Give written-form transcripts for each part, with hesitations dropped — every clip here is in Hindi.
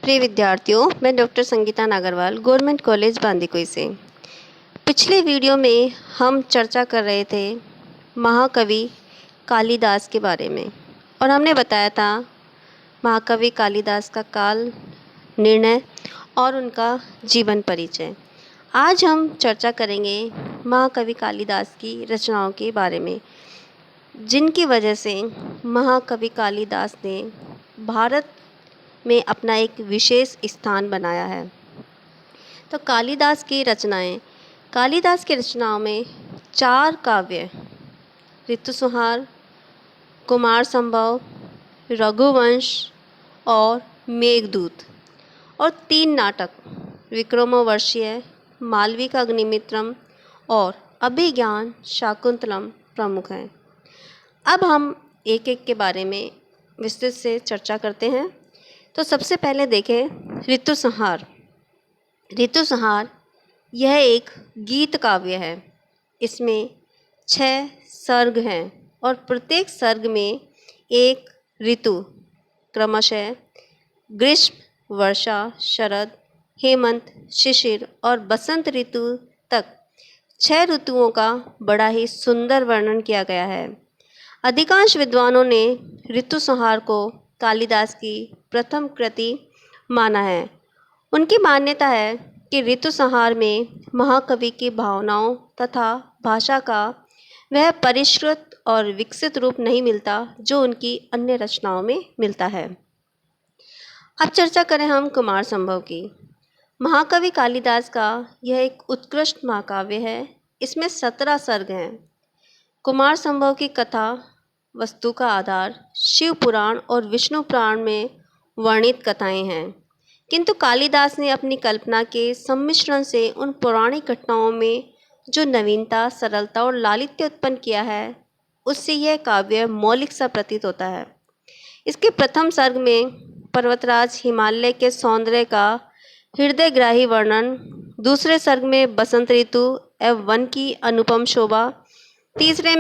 प्रिय विद्यार्थियों, मैं doctor Sangeeta Nagarwal government college Bandikui से। पिछले वीडियो में हम चर्चा कर रहे थे महाकवि कालिदास के बारे में और हमने बताया था महाकवि कालिदास का काल, निर्णय और उनका जीवन परिचय। आज हम चर्चा करेंगे महाकवि कालिदास की रचनाओं के बारे में, जिनकी वजह से महाकवि कालिदास ने भारत में अपना एक विशेष स्थान बनाया है। तो कालिदास की रचनाओं में 4 काव्य ऋतुसंहार, कुमार संभव, रघुवंश और मेघदूत और 3 नाटक विक्रमोर्वशीय, मालविका अग्निमित्रम और अभिज्ञान शाकुंतलम प्रमुख हैं। अब हम एक एक के बारे में विस्तृत से चर्चा करते हैं। तो सबसे पहले देखें ऋतुसंहार। ऋतुसंहार यह एक गीत काव्य है। इसमें 6 सर्ग हैं और प्रत्येक सर्ग में एक ऋतु, क्रमशः ग्रीष्म, वर्षा, शरद, हेमंत, शिशिर और बसंत ऋतु तक 6 ऋतुओं का बड़ा ही सुंदर वर्णन किया गया है। अधिकांश विद्वानों ने ऋतुसंहार को कालिदास की प्रथम कृति माना है। उनकी मान्यता है कि ऋतुसंहार में महाकवि की भावनाओं तथा भाषा का वह परिष्कृत और विकसित रूप नहीं मिलता जो उनकी अन्य रचनाओं में मिलता है। अब चर्चा करें हम कुमार संभव की। महाकवि कालिदास का यह एक उत्कृष्ट महाकाव्य है। इसमें 17 सर्ग हैं। कुमार संभव की कथा वस्तु का आधार शिव पुराण और विष्णु पुराण में वर्णित कथाएं हैं, किंतु कालिदास ने अपनी कल्पना के सम्मिश्रण से उन पौराणिक घटनाओं में जो नवीनता, सरलता और लालित्य उत्पन्न किया है, उससे यह काव्य मौलिक सा प्रतीत होता है। इसके प्रथम सर्ग में पर्वतराज हिमालय के सौंदर्य का हृदयग्राही वर्णन, दूसरे सर्ग में बसंत ऋतु एवं वन की अनुपम शोभा, तीसरे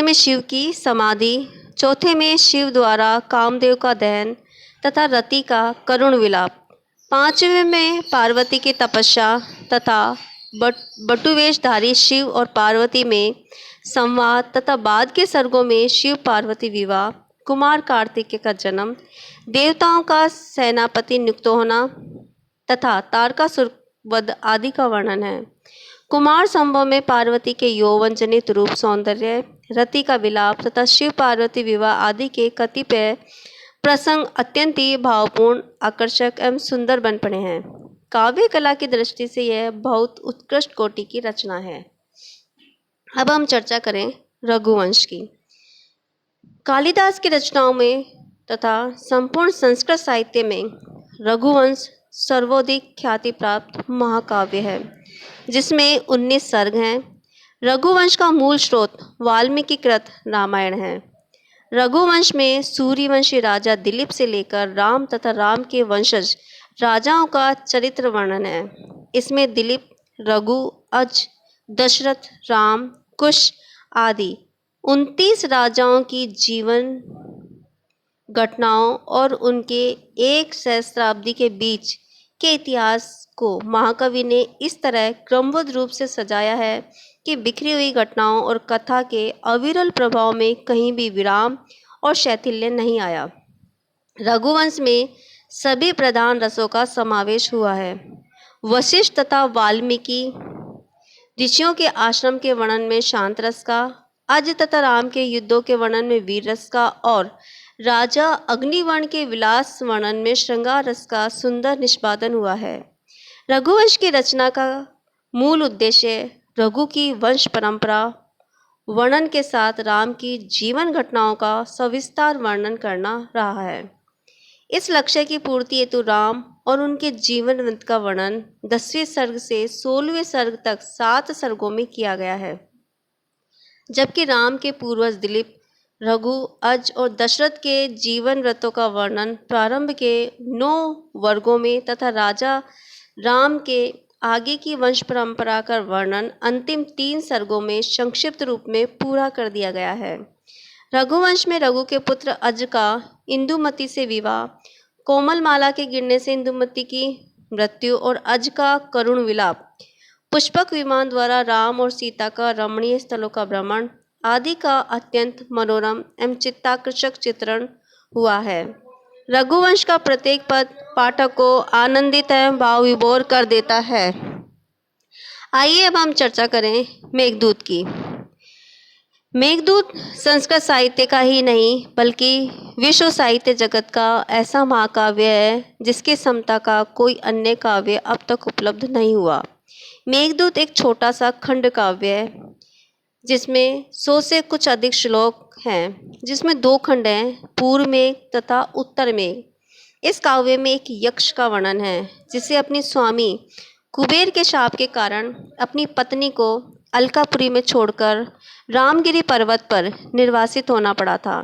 में शिव की समाधि, चौथे में शिव द्वारा कामदेव का दहन तथा रति का करुण विलाप, पांचवें में पार्वती की तपस्या तथा बटुवेशधारी शिव और पार्वती में संवाद तथा बाद के सर्गों में शिव पार्वती विवाह, कुमार कार्तिकेय का जन्म, देवताओं का सेनापति नियुक्त होना तथा तारकासुर वध आदि का वर्णन है। कुमार संभव में पार्वती के यौवन जनित रूप सौंदर्य, रति का विलाप तथा शिव पार्वती विवाह आदि के कतिपय प्रसंग अत्यंत ही भावपूर्ण, आकर्षक एवं सुंदर बन पड़े हैं। काव्य कला की दृष्टि से यह बहुत उत्कृष्ट कोटि की रचना है। अब हम चर्चा करें रघुवंश की। कालिदास की रचनाओं में तथा संपूर्ण संस्कृत साहित्य में रघुवंश सर्वाधिक ख्याति प्राप्त महाकाव्य है, जिसमें 19 सर्ग हैं। रघुवंश का मूल स्रोत वाल्मीकि कृत रामायण है। रघुवंश में सूर्यवंशी राजा दिलीप से लेकर राम तथा राम के वंशज राजाओं का चरित्र वर्णन है। इसमें दिलीप, रघु, अज, दशरथ, राम, कुश आदि 29 राजाओं की जीवन घटनाओं और उनके एक सहस्राब्दी के बीच के इतिहास को महाकवि ने इस तरह क्रमबद्ध रूप से सजाया है कि बिखरी हुई घटनाओं और कथा के अविरल प्रभाव में कहीं भी विराम और शैथिल्य नहीं आया। रघुवंश में सभी प्रधान रसों का समावेश हुआ है। वशिष्ठ तथा वाल्मीकि ऋषियों के आश्रम के वर्णन में शांत रस का, अज तथा राम के युद्धों के वर्णन में वीर रस का और राजा अग्निवर्ण के विलास वर्णन में श्रृंगार रस का सुंदर निष्पादन हुआ है। रघुवंश की रचना का मूल उद्देश्य रघु की वंश परंपरा वर्णन के साथ राम की जीवन घटनाओं का सविस्तार वर्णन करना रहा है। इस लक्ष्य की पूर्ति हेतु राम और उनके जीवन वृत्त का वर्णन 10वें सर्ग से 16वें सर्ग तक 7 सर्गों में किया गया है, जबकि राम के पूर्वज दिलीप, रघु, अज और दशरथ के जीवन व्रतों का वर्णन प्रारंभ के 9 वर्गों में तथा राजा राम के आगे की वंश परंपरा का वर्णन अंतिम 3 सर्गों में संक्षिप्त रूप में पूरा कर दिया गया है। रघुवंश में रघु के पुत्र अज का इंदुमती से विवाह, कोमलमाला के गिरने से इंदुमती की मृत्यु और अज का करुण विलाप, पुष्पक विमान द्वारा राम और सीता का रमणीय स्थलों का भ्रमण आदि का अत्यंत मनोरम एवं चित्ताकर्षक चित्रण हुआ है। रघुवंश का प्रत्येक पद पाठक को आनंदित एवं भाव विभोर कर देता है। आइए अब हम चर्चा करें मेघदूत की। मेघदूत संस्कृत साहित्य का ही नहीं बल्कि विश्व साहित्य जगत का ऐसा महाकाव्य है जिसके समता का कोई अन्य काव्य अब तक उपलब्ध नहीं हुआ। मेघदूत एक छोटा सा खंड काव्य है जिसमें 100 से कुछ अधिक श्लोक हैं, जिसमें 2 खंड हैं, पूर्व मेघ तथा उत्तर मेघ। इस काव्य में एक यक्ष का वर्णन है जिसे अपनी स्वामी कुबेर के शाप के कारण अपनी पत्नी को अलकापुरी में छोड़कर रामगिरी पर्वत पर निर्वासित होना पड़ा था।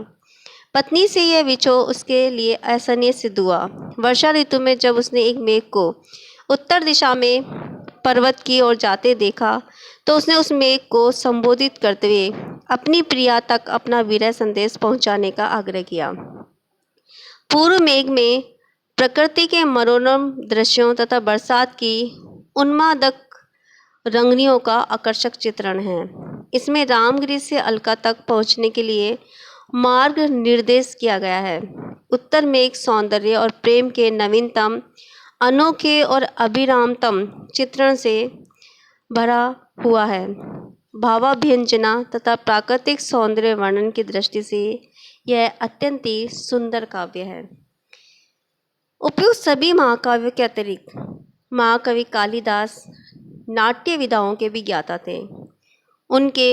पत्नी से यह विछोह उसके लिए असहनीय सिद्ध हुआ। वर्षा ऋतु में जब उसने एक मेघ को उत्तर दिशा में पर्वत की ओर जाते देखा तो उसने उस मेघ को संबोधित करते हुए अपनी प्रिया तक अपना विरह संदेश पहुंचाने का आग्रह किया। पूर्व मेघ में प्रकृति के मनोरम दृश्यों तथा बरसात की उन्मादक रंगनियों का आकर्षक चित्रण है। इसमें रामगिरी से अलका तक पहुंचने के लिए मार्ग निर्देश किया गया है। उत्तर मेघ सौंदर्य और प्रेम के नवीनतम, अनोखे और अभिरामतम चित्रण से भरा हुआ है। भावाभ्यंजना तथा प्राकृतिक सौंदर्य वर्णन की दृष्टि से यह अत्यंत ही सुंदर काव्य है। उपयुक्त सभी महाकाव्यों के अतिरिक्त महाकवि कालिदास नाट्य विधाओं के भी ज्ञाता थे। उनके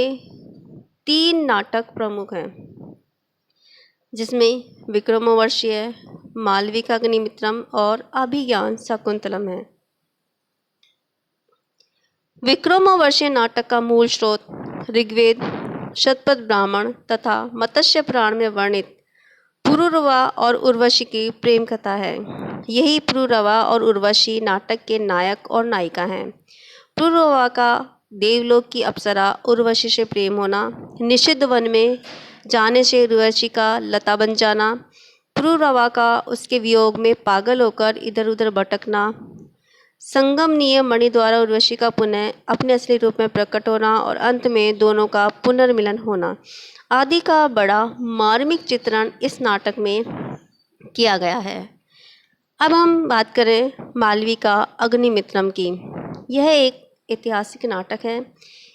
3 नाटक प्रमुख हैं जिसमें विक्रमोर्वशीय, मालविकाग्निमित्रम और अभिज्ञान शाकुंतलम है। विक्रमोर्वशीय नाटक का मूल स्रोत ऋग्वेद, शतपथ ब्राह्मण तथा मत्स्य पुराण में वर्णित पुरूरवा और उर्वशी की प्रेम कथा है। यही पुरूरवा और उर्वशी नाटक के नायक और नायिका हैं। पुरूरवा का देवलोक की अप्सरा उर्वशी से प्रेम होना, निषिद्ध वन में जाने से उर्वशी का लता बन जाना, पुरूरवा का उसके वियोग में पागल होकर इधर उधर भटकना, संगमनीय मणि द्वारा उर्वशी का पुनः अपने असली रूप में प्रकट होना और अंत में दोनों का पुनर्मिलन होना आदि का बड़ा मार्मिक चित्रण इस नाटक में किया गया है। अब हम बात करें मालविका अग्निमित्रम की। यह एक ऐतिहासिक नाटक है।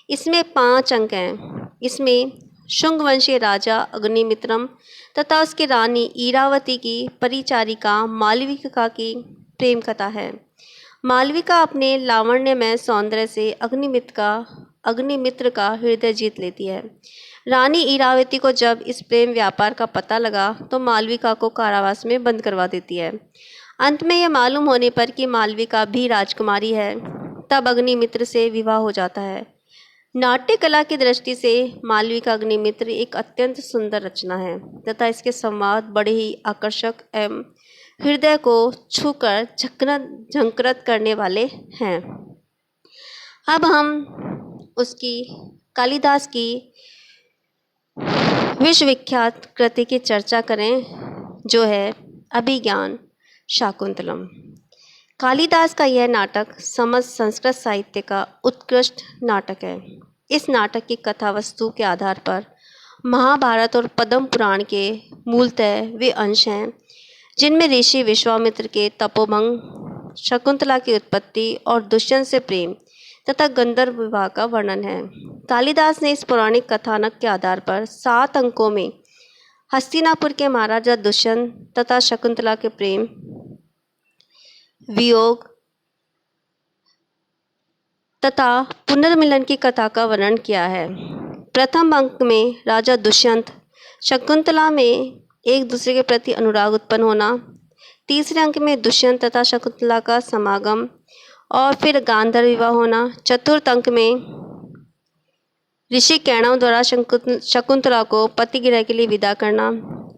इसमें 5 अंक हैं। इसमें शुंग वंशीय राजा अग्निमित्रम तथा उसकी रानी ईरावती की परिचारिका मालविका की प्रेम कथा है। मालविका अपने लावण्यमय सौंदर्य से अग्निमित्र का हृदय जीत लेती है। रानी ईरावती को जब इस प्रेम व्यापार का पता लगा तो मालविका को कारावास में बंद करवा देती है। अंत में यह मालूम होने पर कि मालविका भी राजकुमारी है, तब अग्निमित्र से विवाह हो जाता है। नाट्य कला की दृष्टि से मालविका अग्निमित्र एक अत्यंत सुंदर रचना है तथा इसके संवाद बड़े ही आकर्षक एवं हृदय को छूकर झंकृत करने वाले हैं। अब हम उसकी कालिदास की विश्वविख्यात कृति की चर्चा करें जो है अभिज्ञान शाकुंतलम। कालिदास का यह नाटक समस्त संस्कृत साहित्य का उत्कृष्ट नाटक है। इस नाटक की कथा वस्तु के आधार पर महाभारत और पद्म पुराण के मूलतः वे अंश हैं जिनमें ऋषि विश्वामित्र के तपोभंग, शकुंतला की उत्पत्ति और दुष्यंत से प्रेम तथा गंधर्व विवाह का वर्णन है। कालिदास ने इस पौराणिक कथानक के आधार पर 7 अंकों में हस्तिनापुर के महाराजा दुष्यंत तथा शकुंतला के प्रेम, वियोग तथा पुनर्मिलन की कथा का वर्णन किया है। प्रथम अंक में राजा दुष्यंत शकुंतला में एक दूसरे के प्रति अनुराग उत्पन्न होना, तीसरे अंक में दुष्यंत तथा शकुंतला का समागम और फिर गांधर्व विवाह होना, चतुर्थ अंक में ऋषि कैणव द्वारा शकुंतला को पतिगृह के लिए विदा करना,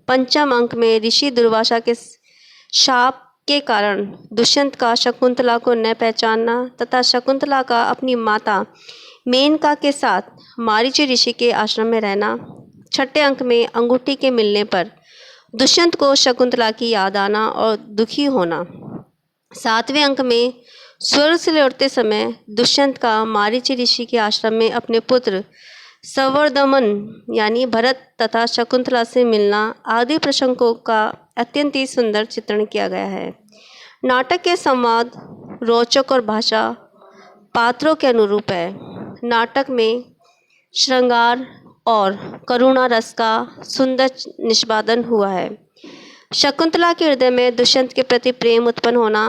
पंचम अंक में ऋषि दुर्वासा के शाप के कारण दुष्यंत का शकुंतला को न पहचानना तथा शकुंतला का अपनी माता मेनका के साथ मारीची ऋषि के आश्रम में रहना, छठे अंक में अंगूठी के मिलने पर दुष्यंत को शकुंतला की याद आना और दुखी होना। सातवें अंक में स्वर्ग से लौटते समय दुष्यंत का मारीची ऋषि के आश्रम में अपने पुत्र संवर्धमन यानी भरत तथा शकुंतला से मिलना आदि प्रसंगों का अत्यंत ही सुंदर चित्रण किया गया है। नाटक के संवाद रोचक और भाषा पात्रों के अनुरूप है। नाटक में श्रृंगार और करुणा रस का सुंदर निष्पादन हुआ है। शकुंतला के हृदय में दुष्यंत के प्रति प्रेम उत्पन्न होना,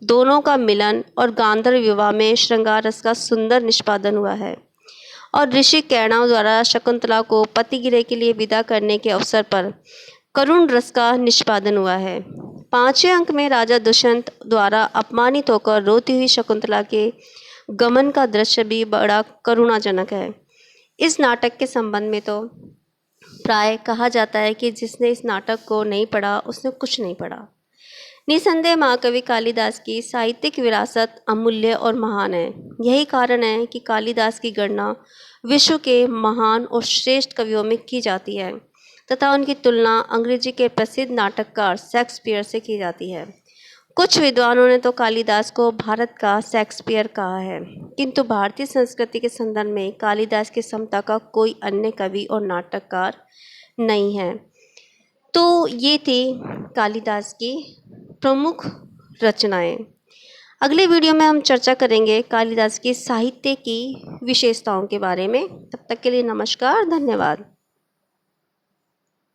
दोनों का मिलन और गांधर्व विवाह में श्रृंगार रस का सुंदर निष्पादन हुआ है। और ऋषि कैरणाओं द्वारा शकुंतला को पतिगृह के लिए विदा करने के अवसर पर करुण रस का निष्पादन हुआ है। पांचवें अंक में राजा दुष्यंत द्वारा अपमानित होकर रोती हुई शकुंतला के गमन का दृश्य भी बड़ा करुणाजनक है। इस नाटक के संबंध में तो प्राय कहा जाता है कि जिसने इस नाटक को नहीं पढ़ा उसने कुछ नहीं पढ़ा। निसंदेह महाकवि कालिदास की साहित्यिक विरासत अमूल्य और महान है। यही कारण है कि कालिदास की गणना विश्व के महान और श्रेष्ठ कवियों में की जाती है तथा उनकी तुलना अंग्रेजी के प्रसिद्ध नाटककार शेक्सपियर से की जाती है। कुछ विद्वानों ने तो कालिदास को भारत का शेक्सपियर कहा है, किंतु भारतीय संस्कृति के संदर्भ में कालिदास की समता का कोई अन्य कवि और नाटककार नहीं है। तो ये थी कालिदास की प्रमुख रचनाएं। अगले वीडियो में हम चर्चा करेंगे कालिदास की साहित्य की विशेषताओं के बारे में। तब तक के लिए नमस्कार, धन्यवाद।